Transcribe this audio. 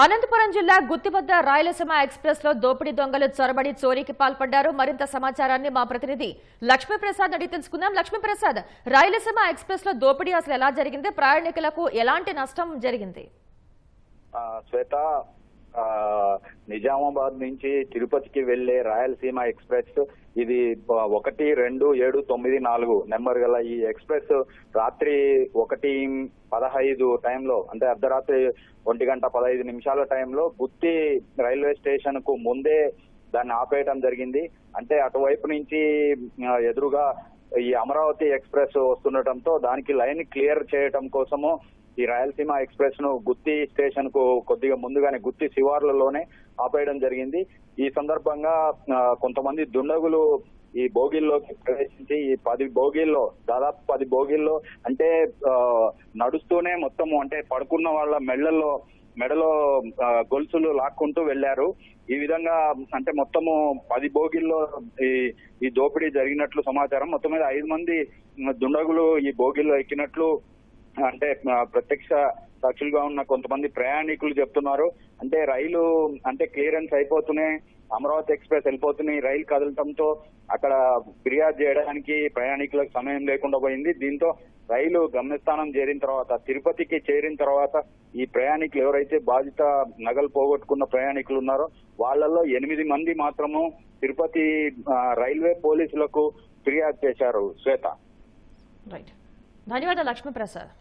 అనంతపురం జిల్లా గుత్తి వద్ద రాయలసీమ ఎక్స్ప్రెస్ లో దోపిడీ దొంగలు చొరబడి చోరీకి పాల్పడ్డారు. మరింత సమాచారాన్ని మా ప్రతినిధి లక్ష్మీప్రసాద్ అడిగి తెలుసుకుందాం. లక్ష్మీప్రసాద్, రాయలసీమ ఎక్స్ప్రెస్ లో దోపిడీ అసలు ఎలా జరిగింది? ప్రయాణికులకు ఎలాంటి నష్టం జరిగింది? శ్వేత, నిజామాబాద్ నుంచి తిరుపతికి వెళ్లే రాయలసీమ ఎక్స్ప్రెస్ ఇది 1-2-7-9-4 నెంబర్ గల ఈ ఎక్స్ప్రెస్ రాత్రి 1:15 టైంలో, అంటే అర్ధరాత్రి 1:15 టైంలో గుత్తి రైల్వే స్టేషన్ కు ముందే దాన్ని ఆపేయడం జరిగింది. అంటే అటువైపు నుంచి ఎదురుగా ఈ అమరావతి ఎక్స్ప్రెస్ వస్తుండటంతో దానికి లైన్ క్లియర్ చేయడం కోసము ఈ రాయలసీమ ఎక్స్ప్రెస్ ను గుత్తి స్టేషన్ కు కొద్దిగా ముందుగానే గుత్తి శివార్లలోనే ఆపేయడం జరిగింది. ఈ సందర్భంగా కొంతమంది దుండగులు ఈ బోగిల్లోకి ప్రవేశించి ఈ 10 బోగిల్లో, దాదాపు 10 బోగిల్లో అంటే నడుస్తూనే మొత్తము, అంటే పడుకున్న వాళ్ళ మెడలో గొలుసులు లాక్కుంటూ వెళ్లారు. ఈ విధంగా అంటే మొత్తము 10 బోగిల్లో ఈ దోపిడీ జరిగినట్లు సమాచారం. మొత్తం మీద 5 మంది దుండగులు ఈ బోగిల్లో ఎక్కినట్లు అంటే ప్రత్యక్ష సాక్షులుగా ఉన్న కొంతమంది ప్రయాణికులు చెప్తున్నారు. అంటే రైలు అంటే క్లియరెన్స్ అయిపోతూనే అమరావతి ఎక్స్ప్రెస్ వెళ్ళిపోతున్నాయి, రైలు కదలటంతో అక్కడ ఫిర్యాదు చేయడానికి ప్రయాణికులకు సమయం లేకుండా పోయింది. దీంతో రైలు గమ్యస్థానం చేరిన తర్వాత, తిరుపతికి చేరిన తర్వాత ఈ ప్రయాణికులు ఎవరైతే బాధిత నగలు పోగొట్టుకున్న ప్రయాణికులు ఉన్నారో వాళ్ళల్లో 8 మంది మాత్రము తిరుపతి రైల్వే పోలీసులకు ఫిర్యాదు చేశారు. శ్వేత, ధన్యవాదాలు లక్ష్మీప్రసాద్.